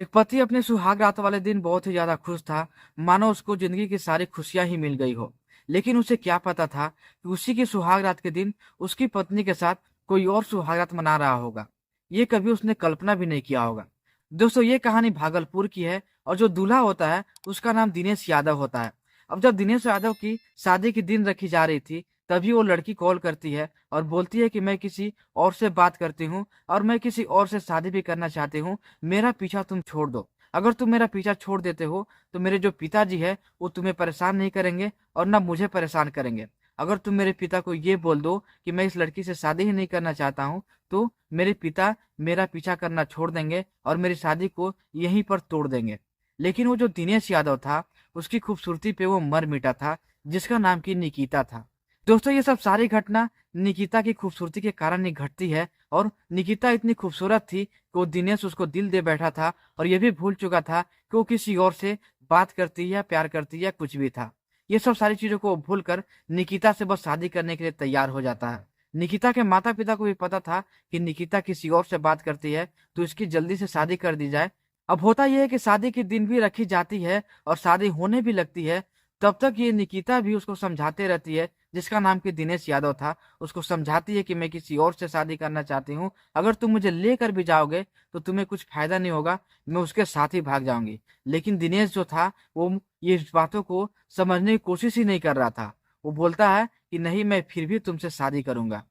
एक पति अपने सुहाग रात वाले दिन बहुत ही ज्यादा खुश था, मानो उसको जिंदगी की सारी खुशियां ही मिल गई हो। लेकिन उसे क्या पता था कि उसी की सुहाग रात के दिन उसकी पत्नी के साथ कोई और सुहाग रात मना रहा होगा। ये कभी उसने कल्पना भी नहीं किया होगा। दोस्तों, ये कहानी भागलपुर की है और जो दूल्हा होता है उसका नाम दिनेश यादव होता है। अब जब दिनेश यादव की शादी की दिन रखी जा रही थी, तभी वो लड़की कॉल करती है और बोलती है कि मैं किसी और से बात करती हूँ और मैं किसी और से शादी भी करना चाहती हूँ। मेरा पीछा तुम छोड़ दो। अगर तुम मेरा पीछा छोड़ देते हो तो मेरे जो पिताजी है वो तुम्हें परेशान नहीं करेंगे और ना मुझे परेशान करेंगे। अगर तुम मेरे पिता को ये बोल दो कि मैं इस लड़की से शादी ही नहीं करना चाहता हूँ, तो मेरे पिता मेरा पीछा करना छोड़ देंगे और मेरी शादी को यहीं पर तोड़ देंगे। लेकिन वो जो दिनेश यादव था, उसकी खूबसूरती पे वो मर मिटा था, जिसका नाम की निकिता था। दोस्तों, ये सब सारी घटना निकिता की खूबसूरती के कारण ही घटती है। और निकिता इतनी खूबसूरत थी कि वो दिनेश उसको दिल दे बैठा था और ये भी भूल चुका था कि वो किसी और से बात करती है, प्यार करती है, कुछ भी था। ये सब सारी चीजों को भूल कर निकिता से बस शादी करने के लिए तैयार हो जाता है। निकिता के माता पिता को भी पता था कि निकिता किसी और से बात करती है, तो इसकी जल्दी से शादी कर दी जाए। अब होता यह है कि शादी के दिन भी रखी जाती है और शादी होने भी लगती है। तब तक ये निकिता भी उसको समझाते रहती है, जिसका नाम कि दिनेश यादव था, उसको समझाती है कि मैं किसी और से शादी करना चाहती हूँ। अगर तुम मुझे लेकर भी जाओगे तो तुम्हें कुछ फायदा नहीं होगा, मैं उसके साथ ही भाग जाऊंगी। लेकिन दिनेश जो था वो ये इस बातों को समझने की कोशिश ही नहीं कर रहा था। वो बोलता है कि नहीं, मैं फिर भी तुमसे शादी करूंगा।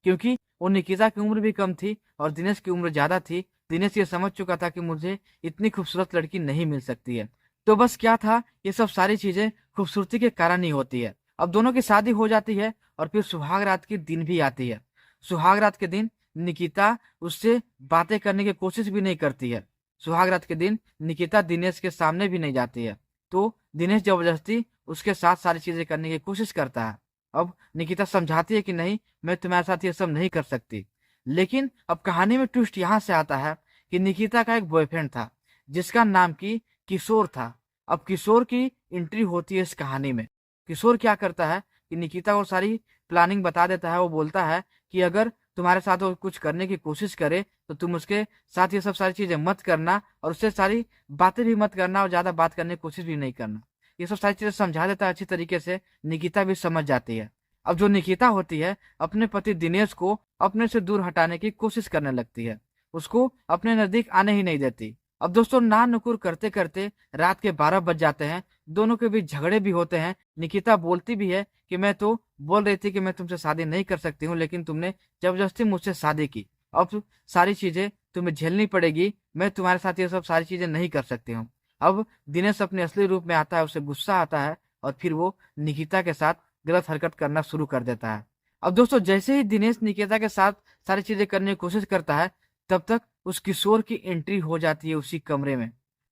क्योंकि वो निकिता की उम्र भी कम थी और दिनेश की उम्र ज्यादा थी। दिनेश ये समझ चुका था कि मुझे इतनी खूबसूरत लड़की नहीं मिल सकती है। तो बस क्या था, ये सब सारी चीजें खूबसूरती के कारण ही होती है। अब दोनों की शादी हो जाती है और फिर सुहाग रात की दिन भी आती है। सुहाग रात के दिन निकिता उससे बातें करने की कोशिश भी नहीं करती है। सुहाग रात के दिन निकिता दिनेश के सामने भी नहीं जाती है। तो दिनेश जबरदस्ती उसके साथ सारी चीजें करने की कोशिश करता है। अब निकिता समझाती है कि नहीं, मैं तुम्हारे साथ ये सब नहीं कर सकती। लेकिन अब कहानी में ट्विस्ट यहाँ से आता है कि निकिता का एक बॉयफ्रेंड था, जिसका नाम की किशोर था। अब किशोर की एंट्री होती है इस कहानी में। किशोर क्या करता है कि निकिता को सारी प्लानिंग बता देता है। वो बोलता है कि अगर तुम्हारे साथ वो कुछ करने की कोशिश करे तो तुम उसके साथ ये सब सारी चीजें मत करना और उससे सारी बातें भी मत करना और ज्यादा बात करने की कोशिश भी नहीं करना। ये सब सारी चीजें समझा देता है अच्छी तरीके से। निकिता भी समझ जाती है। अब जो निकिता होती है, अपने पति दिनेश को अपने से दूर हटाने की कोशिश करने लगती है, उसको अपने नजदीक आने ही नहीं देती। अब दोस्तों, ना नुकुर करते करते रात के 12 बज जाते हैं। दोनों के बीच झगड़े भी होते हैं। निकिता बोलती भी है कि मैं तो बोल रही थी कि मैं तुमसे शादी नहीं कर सकती हूँ, लेकिन तुमने जबरदस्ती मुझसे शादी की। अब सारी चीजें तुम्हें झेलनी पड़ेगी, मैं तुम्हारे साथ ये सब सारी चीजें नहीं कर सकती हूँ। अब दिनेश अपने असली रूप में आता है, उसे गुस्सा आता है और फिर वो निकिता के साथ गलत हरकत करना शुरू कर देता है। अब दोस्तों, जैसे ही दिनेश निकिता के साथ सारी चीजें करने की कोशिश करता है, तब तक उस किशोर की एंट्री हो जाती है उसी कमरे में।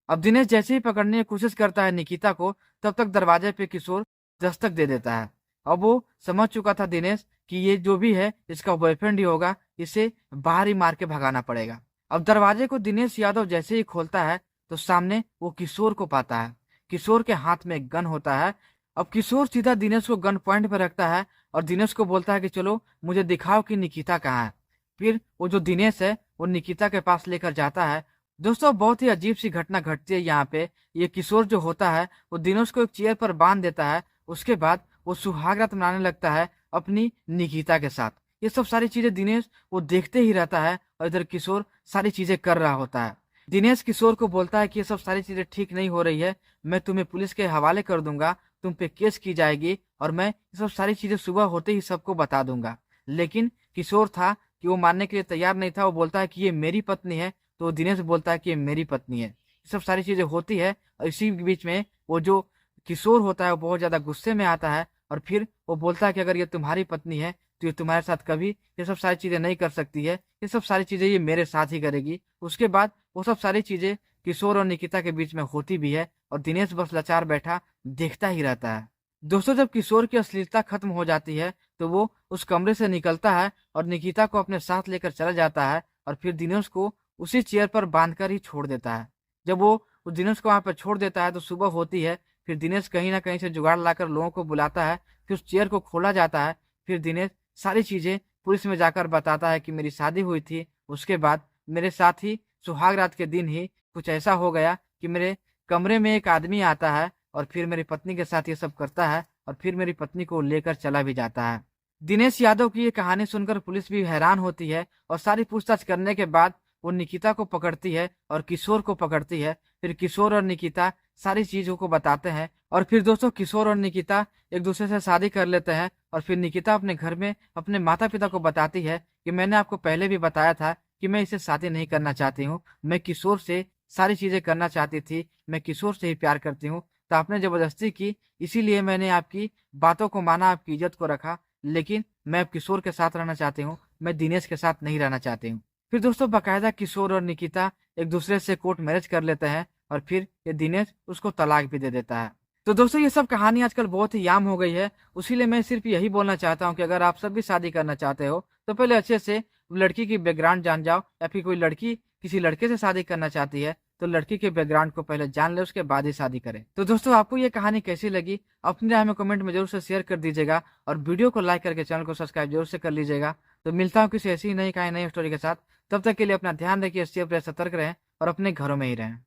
अब दिनेश जैसे ही पकड़ने की कोशिश करता है निकिता को, तब तक दरवाजे पे किशोर दस्तक दे देता है। अब वो समझ चुका था दिनेश कि ये जो भी है इसका बॉयफ्रेंड ही होगा, इसे बाहर ही मार के भगाना पड़ेगा। अब दरवाजे को दिनेश यादव जैसे ही खोलता है तो सामने वो किशोर को पाता है। किशोर के हाथ में एक गन होता है। अब किशोर सीधा दिनेश को गन पॉइंट पर रखता है और दिनेश को बोलता है कि चलो मुझे दिखाओ कि निकिता कहाँ है। फिर वो जो दिनेश है वो निकिता के पास लेकर जाता है। दोस्तों, बहुत ही अजीब सी घटना घटती है यहाँ पे। ये किशोर जो होता है वो दिनेश को एक चेयर पर बांध देता है। उसके बाद वो सुहाग रात मनाने लगता है अपनी निकिता के साथ। ये सब सारी चीजें दिनेश वो देखते ही रहता है और इधर किशोर सारी चीजें कर रहा होता है। दिनेश किशोर को बोलता है कि ये सब सारी चीजें ठीक नहीं हो रही है, मैं तुम्हें पुलिस के हवाले कर दूंगा, तुम पे केस की जाएगी और मैं ये सब सारी चीजें सुबह होते ही सबको बता दूंगा। लेकिन किशोर था कि वो मानने के लिए तैयार नहीं था। वो बोलता है कि ये मेरी पत्नी है, तो दिनेश बोलता है कि ये मेरी पत्नी है। ये सब सारी चीजें होती है और इसी बीच में वो जो किशोर होता है वो बहुत ज्यादा गुस्से में आता है और फिर वो बोलता है कि अगर ये तुम्हारी पत्नी है तो ये तुम्हारे साथ कभी ये सब सारी चीजें नहीं कर सकती है, ये सब सारी चीजें ये मेरे साथ ही करेगी। उसके बाद वो सब सारी चीजें किशोर और निकिता के बीच में होती भी है और दिनेश बस लाचार बैठा देखता ही रहता है। दोस्तों, जब किशोर की अश्लीलता खत्म हो जाती है तो वो उस कमरे से निकलता है और निकिता को अपने साथ लेकर चला जाता है और फिर दिनेश को उसी चेयर पर बांधकर ही छोड़ देता है। जब वो उस दिनेश को वहां पर छोड़ देता है तो सुबह होती है। फिर दिनेश कहीं ना कहीं से जुगाड़ लाकर लोगों को बुलाता है। फिर उस चेयर को खोला जाता है। फिर दिनेश सारी चीजें पुलिस में जाकर बताता है कि मेरी शादी हुई थी, उसके बाद मेरे साथ ही सुहाग रात के दिन ही कुछ ऐसा हो गया कि मेरे कमरे में एक आदमी आता है और फिर मेरी पत्नी के साथ ये सब करता है और फिर मेरी पत्नी को लेकर चला भी जाता है। दिनेश यादव की ये कहानी सुनकर पुलिस भी हैरान होती है और सारी पूछताछ करने के बाद वो निकिता को पकड़ती है और किशोर को पकड़ती है। फिर किशोर और निकिता सारी चीजों को बताते हैं और फिर दोस्तों किशोर और निकिता एक दूसरे से शादी कर लेते हैं और फिर निकिता अपने घर में अपने माता पिता को बताती है कि मैंने आपको पहले भी बताया था कि मैं इसे शादी नहीं करना चाहती हूँ, मैं किशोर से सारी चीजें करना चाहती थी, मैं किशोर से ही प्यार करती हूँ, तो आपने जबरदस्ती की, इसीलिए मैंने आपकी बातों को माना, आपकी इज्जत को रखा, लेकिन मैं अब किशोर के साथ रहना चाहती हूँ, मैं दिनेश के साथ नहीं रहना चाहती हूँ। फिर दोस्तों बाकायदा किशोर और निकिता एक दूसरे से कोर्ट मैरिज कर लेते हैं और फिर ये दिनेश उसको तलाक भी दे देता है। तो दोस्तों ये सब कहानी आजकल बहुत ही आम हो गई है, उसीलिए मैं सिर्फ यही बोलना चाहता हूँ कि अगर आप सब भी शादी करना चाहते हो तो पहले अच्छे से लड़की की बैकग्राउंड जान जाओ, या फिर कोई लड़की किसी लड़के से शादी करना चाहती है तो लड़की के बैकग्राउंड को पहले जान ले, उसके बाद ही शादी करें। तो दोस्तों आपको ये कहानी कैसी लगी अपनी राय में कमेंट में जरूर से शेयर कर दीजिएगा और वीडियो को लाइक करके चैनल को सब्सक्राइब जरूर से कर लीजिएगा। तो मिलता हूँ किसी ऐसी ही नई कहानी नई स्टोरी के साथ, तब तक के लिए अपना ध्यान रखिए, सेफ रहे, सतर्क रहें और अपने घरों में ही रहें।